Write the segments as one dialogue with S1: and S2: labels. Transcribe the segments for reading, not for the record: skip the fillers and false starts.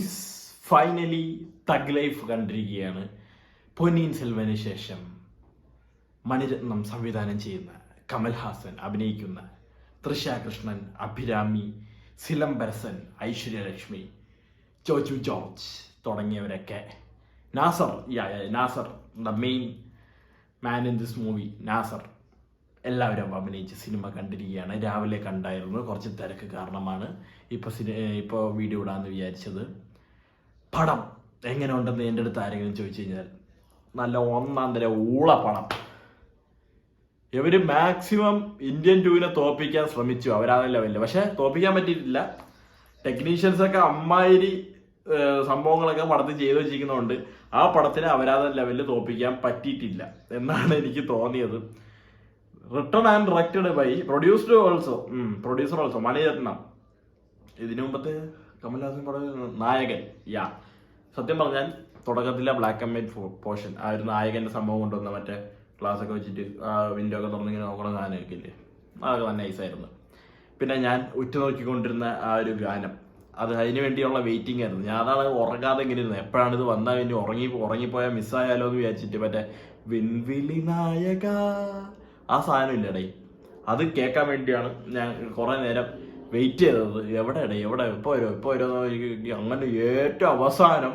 S1: Guys, finally thug life കണ്ടിരിക്കുകയാണ്. പൊന്നിയിൻ സെൽവന് ശേഷം മണിരത്നം സംവിധാനം ചെയ്യുന്ന, കമൽഹാസൻ അഭിനയിക്കുന്ന, തൃഷ കൃഷ്ണൻ, അഭിരാമി, സിലംബരസൻ, ഐശ്വര്യലക്ഷ്മി, ജോജു ജോർജ് തുടങ്ങിയവരൊക്കെ, Nassar the main man in this movie, Nassar, എല്ലാവരും അഭിനയിച്ച് സിനിമ കണ്ടിരിക്കുകയാണ്. രാവിലെ കണ്ടായിരുന്നു, കുറച്ച് തിരക്ക് കാരണമാണ് ഇപ്പോൾ വീഡിയോ ഇടാമെന്ന് വിചാരിച്ചത്. പടം എങ്ങനെ ഉണ്ടെന്ന് എൻ്റെ അടുത്ത് ആരെങ്കിലും ചോദിച്ചു കഴിഞ്ഞാൽ നല്ല ഒന്നാം തര ഊള പടം. ഇവർ മാക്സിമം ഇന്ത്യൻ 2-നെ തോൽപ്പിക്കാൻ ശ്രമിച്ചു അവരാണ് ലെവലിൽ, പക്ഷെ തോൽപ്പിക്കാൻ പറ്റിയിട്ടില്ല. ടെക്നീഷ്യൻസൊക്കെ അമ്മാതിരി സംഭവങ്ങളൊക്കെ പടത്തിൽ ചെയ്തു വെച്ചിരിക്കുന്നതുകൊണ്ട് ആ പടത്തിനെ അവരാധ ലെവലിൽ തോൽപ്പിക്കാൻ പറ്റിയിട്ടില്ല എന്നാണ് എനിക്ക് തോന്നിയത്. Written and directed by producer also Mani Ratnam. ഇതിനു മുമ്പത്തെ കമൽഹാസൻ പടം നായകൻ. സത്യം പറഞ്ഞാൽ തുടക്കത്തിലെ ബ്ലാക്ക് ആൻഡ് വൈറ്റ് പോർഷൻ, ആ ഒരു നായകന്റെ സംഭവം കൊണ്ടുവന്ന മറ്റേ ഗ്ലാസ്സൊക്കെ വെച്ചിട്ട് ആ വിൻഡോ ഒക്കെ തുറന്നിങ്ങനെ നോക്കണം ഗാനമൊക്കെ ഇല്ലേ, അതൊക്കെ നല്ല നൈസായിരുന്നു. പിന്നെ ഞാൻ ഉറ്റുനോക്കിക്കൊണ്ടിരുന്ന ആ ഒരു ഗാനം, അത് അതിന് വേണ്ടിയുള്ള വെയിറ്റിംഗ് ആയിരുന്നു. ഞാൻ അതാണ് ഉറങ്ങാതെ ഇങ്ങനെ ഇരുന്നത്, എപ്പോഴാണ് ഇത് വന്നാൽ വേണ്ടി ഉറങ്ങിപ്പോയാൽ മിസ്സായാലോ എന്ന് വിചാരിച്ചിട്ട് മറ്റേ വിൻവിളി നായക ആ സാധനം ഇല്ലടേ, അത് കേൾക്കാൻ വേണ്ടിയാണ് ഞാൻ കുറേ നേരം വെയിറ്റ് ചെയ്തത്. എവിടെ ഇപ്പോൾ വരുമോ അങ്ങനെ ഏറ്റവും അവസാനം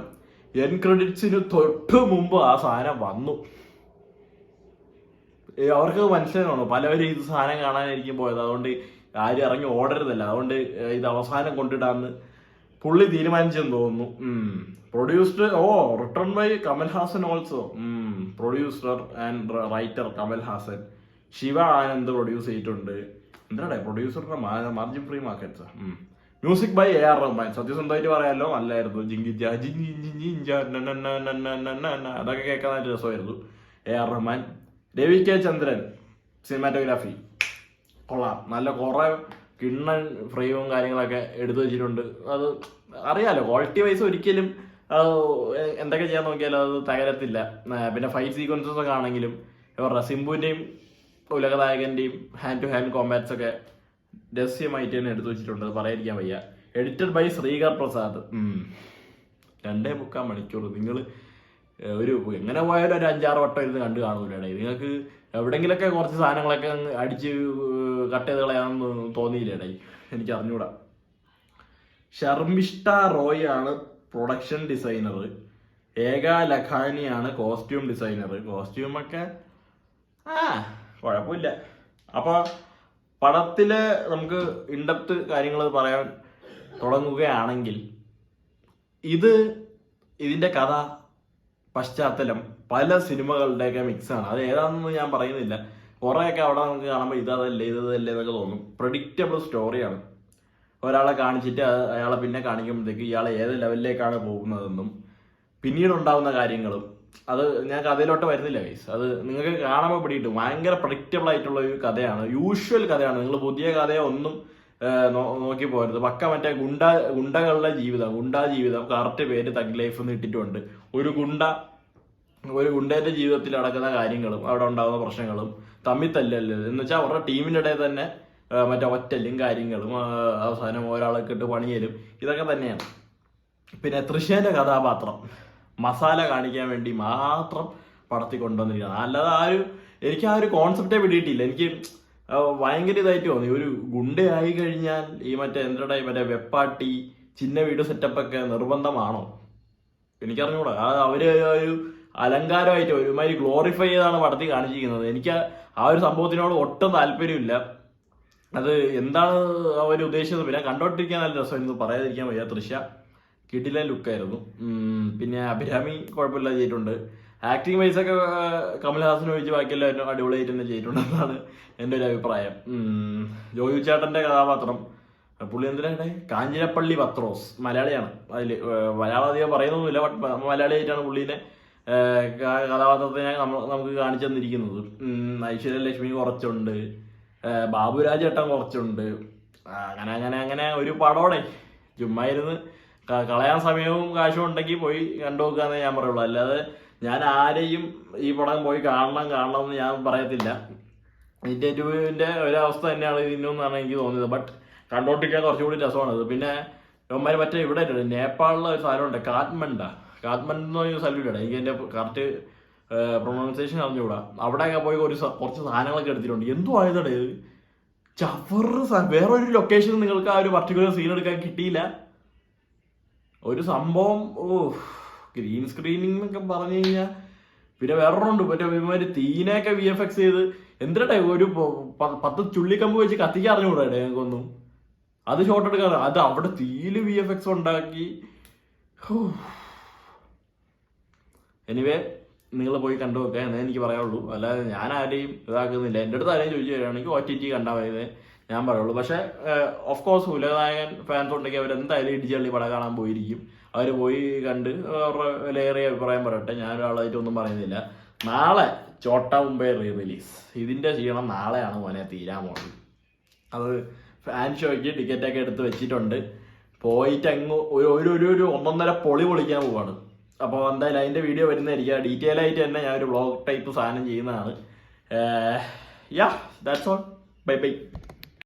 S1: എൻ ക്രെഡിറ്റ്സിന് തൊട്ട് മുമ്പ് ആ സാധനം വന്നു. അവർക്ക് മനസ്സിലാണോ, പലവരും ഇത് സാധനം കാണാനായിരിക്കും പോയത്, അതുകൊണ്ട് ആരും ഇറങ്ങി ഓടരുതല്ല, അതുകൊണ്ട് ഇത് അവസാനം കൊണ്ടിടാന്ന് പുള്ളി തീരുമാനിച്ചെന്ന് തോന്നുന്നു. Produced written by Kamal Haasan also, producer and writer Kamal Haasan. Shiva Anand produce ചെയ്തിട്ടുണ്ട്. എന്താണ് പ്രൊഡ്യൂസറുടെ margin free markets. Music by AR Rahman. സത്യസന്ധമായിട്ട് പറയാമല്ലോ, നല്ലായിരുന്നു. അതൊക്കെ കേൾക്കാൻ നല്ല രസമായിരുന്നു. AR Rahman. Ravi K Chandran cinematography കൊള്ളാം, നല്ല കുറെ കിണ്ണൻ ഫ്രെയിമും കാര്യങ്ങളൊക്കെ എടുത്തു വെച്ചിട്ടുണ്ട്. അത് അറിയാലോ, ക്വാളിറ്റി വൈസ് ഒരിക്കലും എന്തൊക്കെ ചെയ്യാൻ നോക്കിയാലും അത് തകരത്തില്ല. പിന്നെ ഫൈറ്റ് സീക്വൻസസ് ഒക്കെ ആണെങ്കിലും ഇവരുടെ സിംബുവിന്റെയും ഉലകനായകന്റെയും ഹാൻഡ് ടു ഹാൻഡ് കോമ്പാറ്റ്സ് ഒക്കെ രഹസ്യമായിട്ട് തന്നെ എടുത്തു വെച്ചിട്ടുണ്ട്, പറയാതിരിക്കാൻ വയ്യ. Edited by Sreekar Prasad. 2.25 മണിക്കൂർ. നിങ്ങൾ ഒരു എങ്ങനെ പോയാലും ഒരു 5-6 വട്ടം ഇരുന്ന് കണ്ടു കാണൂലേ. നിങ്ങൾക്ക് എവിടെങ്കിലൊക്കെ കുറച്ച് സാധനങ്ങളൊക്കെ അടിച്ച് കട്ട് ചെയ്ത് കളയാമെന്ന് തോന്നിയില്ലേടേ, എനിക്ക് അറിഞ്ഞൂടാ. ശർമിഷ്ഠ റോയ് ആണ് പ്രൊഡക്ഷൻ ഡിസൈനർ. ഏക ലഖാനിയാണ് കോസ്റ്റ്യൂം ഡിസൈനർ. കോസ്റ്റ്യൂമൊക്കെ കുഴപ്പമില്ല. അപ്പൊ പടത്തില് നമുക്ക് ഇൻഡെപ്ത് കാര്യങ്ങൾ പറയാൻ തുടങ്ങുകയാണെങ്കിൽ, ഇതിന്റെ കഥ പശ്ചാത്തലം പല സിനിമകളുടെയൊക്കെ മിക്സാണ്. അത് ഏതാണെന്ന് ഞാൻ പറയുന്നില്ല. കുറേയൊക്കെ അവിടെ നമുക്ക് കാണുമ്പോൾ ഇതല്ലേ എന്നൊക്കെ തോന്നും. പ്രഡിക്റ്റബിൾ സ്റ്റോറിയാണ്. ഒരാളെ കാണിച്ചിട്ട് അയാളെ പിന്നെ കാണിക്കുമ്പോഴത്തേക്ക് ഇയാൾ ഏത് ലെവലിലേക്കാണ് പോകുന്നതെന്നും പിന്നീട് ഉണ്ടാകുന്ന കാര്യങ്ങളും, അത് ഞാൻ കഥയിലോട്ട് വരുന്നില്ല ഗൈസ്, അത് നിങ്ങൾക്ക് കാണുമ്പോൾ പിടിയിട്ടു. ഭയങ്കര പ്രഡിക്റ്റബിൾ ആയിട്ടുള്ള ഒരു കഥയാണ്, യൂഷ്വൽ കഥയാണ്. നിങ്ങൾ പുതിയ കഥയോ ഒന്നും നോക്കി പോരുത്. പക്ക മറ്റേ ഗുണ്ടകളുടെ ജീവിതം കറക്റ്റ് പേര് തഗ് ലൈഫ് എന്ന് ഇട്ടിട്ടുണ്ട്. ഒരു ഗുണ്ടേന്റെ ജീവിതത്തിൽ നടക്കുന്ന കാര്യങ്ങളും അവിടെ ഉണ്ടാകുന്ന പ്രശ്നങ്ങളും തമ്മിൽ തല്ലല് എന്ന് വെച്ചാൽ അവരുടെ ടീമിൻ്റെ ഇടയിൽ തന്നെ മറ്റേ ഒറ്റലും കാര്യങ്ങളും അവസാനം ഒരാളൊക്കെ ഇട്ട് പണിയലും ഇതൊക്കെ തന്നെയാണ്. പിന്നെ തൃശ്ശേന്റെ കഥാപാത്രം മസാല കാണിക്കാൻ വേണ്ടി മാത്രം പടത്തിൽ കൊണ്ടുവന്നിരിക്കുകയാണ്. അല്ലാതെ എനിക്ക് ആ ഒരു കോൺസെപ്റ്റേ പിടിയിട്ടില്ല. എനിക്ക് ഭയങ്കര ഇതായിട്ട് തോന്നി. ഒരു ഗുണ്ടയായി കഴിഞ്ഞാൽ ഈ മറ്റേ വെപ്പാട്ടി ചിന്ന വീട് സെറ്റപ്പൊക്കെ നിർബന്ധമാണോ? എനിക്കറിഞ്ഞൂടാ. അവര് ഒരു അലങ്കാരമായിട്ട് ഒരുമാതിരി ഗ്ലോറിഫൈ ചെയ്താണ് പടത്തിൽ കാണിച്ചിരിക്കുന്നത്. എനിക്ക് ആ ഒരു സംഭവത്തിനോട് ഒട്ടും താല്പര്യമില്ല. അത് എന്താണ് അവർ ഉദ്ദേശിച്ചത്? പിന്നെ കണ്ടോണ്ടിരിക്കാൻ നല്ല രസമായിരുന്നു, പറയാതിരിക്കാൻ വയ്യ. തൃശ്ശ കിടിലൻ ലുക്കായിരുന്നു. പിന്നെ അഭിരാമി കുഴപ്പമില്ല ചെയ്തിട്ടുണ്ട്. ആക്ടിങ് വൈസ് ഒക്കെ കമൽഹാസൻ ഒഴിച്ച് ബാക്കിയെല്ലാവരും അടിപൊളിയായിട്ട് തന്നെ ചെയ്തിട്ടുണ്ടെന്നാണ് എൻ്റെ ഒരു അഭിപ്രായം. ജോയു ചേട്ടന്റെ കഥാപാത്രം പുള്ളി എന്തിനാണ്, കാഞ്ഞിരപ്പള്ളി പത്രോസ്, മലയാളിയാണ്. അതിൽ മലയാളം അധികം പറയുന്നൊന്നുമില്ല, ബട്ട് മലയാളിയായിട്ടാണ് പുള്ളീനെ കഥാപാത്രത്തെ നമുക്ക് കാണിച്ചു തന്നിരിക്കുന്നത്. ഐശ്വര്യലക്ഷ്മി കുറച്ചുണ്ട്, ബാബുരാജ് ഏട്ടൻ കുറച്ചുണ്ട്. അങ്ങനെ ഒരു പടോടെ ചുമ്മാ ഇരുന്ന് കളയാൻ സമയവും കാശും ഉണ്ടെങ്കിൽ പോയി കണ്ടു നോക്കാന്നേ ഞാൻ പറയുള്ളൂ. അല്ലാതെ ഞാൻ ആരെയും ഈ പടം പോയി കാണണം എന്ന് ഞാൻ പറയത്തില്ല. ഇതിന്റെ 2-ന്റെ ഒരവസ്ഥ തന്നെയാണ് ഇതിനെന്നാണ് എനിക്ക് തോന്നിയത്. ബട്ട് കണ്ടോണ്ടിരിക്കാൻ കുറച്ചുകൂടി രസമാണത്. പിന്നെ ഇവന്മാര് മറ്റേ ഇവിടെ നേപ്പാളിലെ ഒരു സാധനമുണ്ട്, കാത്മണ്ഡ് എന്ന് പറയുന്ന സ്ഥലമില്ല, എനിക്ക് എൻ്റെ കറക്റ്റ് പ്രൊണൗൺസിയേഷൻ അറിഞ്ഞുകൂടാ. അവിടെയൊക്കെ പോയി കുറച്ച് സാധനങ്ങളൊക്കെ എടുത്തിട്ടുണ്ട്. എന്തോ ആയതോടെ വേറൊരു ലൊക്കേഷനിൽ നിങ്ങൾക്ക് ആ ഒരു പർട്ടിക്കുലർ സീൻ എടുക്കാൻ കിട്ടിയില്ല. ഒരു സംഭവം ഗ്രീൻ സ്ക്രീനിങ് എന്നൊക്കെ പറഞ്ഞു കഴിഞ്ഞാൽ. പിന്നെ വേറൊന്നുണ്ട്, മറ്റേ ഇവന്മാര് തീനെയൊക്കെ VFX ചെയ്ത് എന്തിനാ ഒരു 10 ചുള്ളിക്കമ്പ് വെച്ച് കത്തിക്കാൻ അറിഞ്ഞുകൂടാ ഞങ്ങൾക്കൊന്നും. അത് ഷോട്ട് എടുക്കാറ്, അത് അവിടെ തീയില് VFX ഉണ്ടാക്കി. എനിവേ നിങ്ങൾ പോയി കണ്ടു നോക്കുക എന്നേ എനിക്ക് പറയാനുള്ളൂ. അല്ലാതെ ഞാൻ ആരെയും ഇതാക്കുന്നില്ല. എൻ്റെ അടുത്ത് ആരെയും ചോദിച്ചു തരികയാണെങ്കിൽ OTT കണ്ടാൽ മതി ഞാൻ പറയുള്ളൂ. പക്ഷേ ഓഫ് കോഴ്സ് ഉലകനായകൻ ഫാൻസ് ഉണ്ടെങ്കിൽ അവരെന്തായാലും ഇടിച്ചള്ളി പടം കാണാൻ പോയിരിക്കും. അവർ പോയി കണ്ട് അവരുടെ വിലയേറിയ അഭിപ്രായം പറയട്ടെ. ഞാൻ ഒരാളായിട്ടൊന്നും പറയുന്നില്ല. നാളെ ചോട്ട മുംബൈ റിലീസ്, ഇതിൻ്റെ ക്ഷീണം നാളെയാണ് മോനെ തീരാൻ പോകുന്നത്. അത് ഫാൻ ഷോയ്ക്ക് ടിക്കറ്റൊക്കെ എടുത്ത് വെച്ചിട്ടുണ്ട്. പോയിട്ട് അങ്ങ് ഒരു 1.5 പൊളി പൊളിക്കാൻ പോവാണ്. അപ്പോൾ എന്തായാലും അതിൻ്റെ വീഡിയോ വരുന്നതായിരിക്കും. ഡീറ്റെയിൽ ആയിട്ട് തന്നെ ഞാൻ ഒരു വ്ളോഗ് ടൈപ്പ് സാധനം ചെയ്യുന്നതാണ്. Yeah that's all. Bye bye.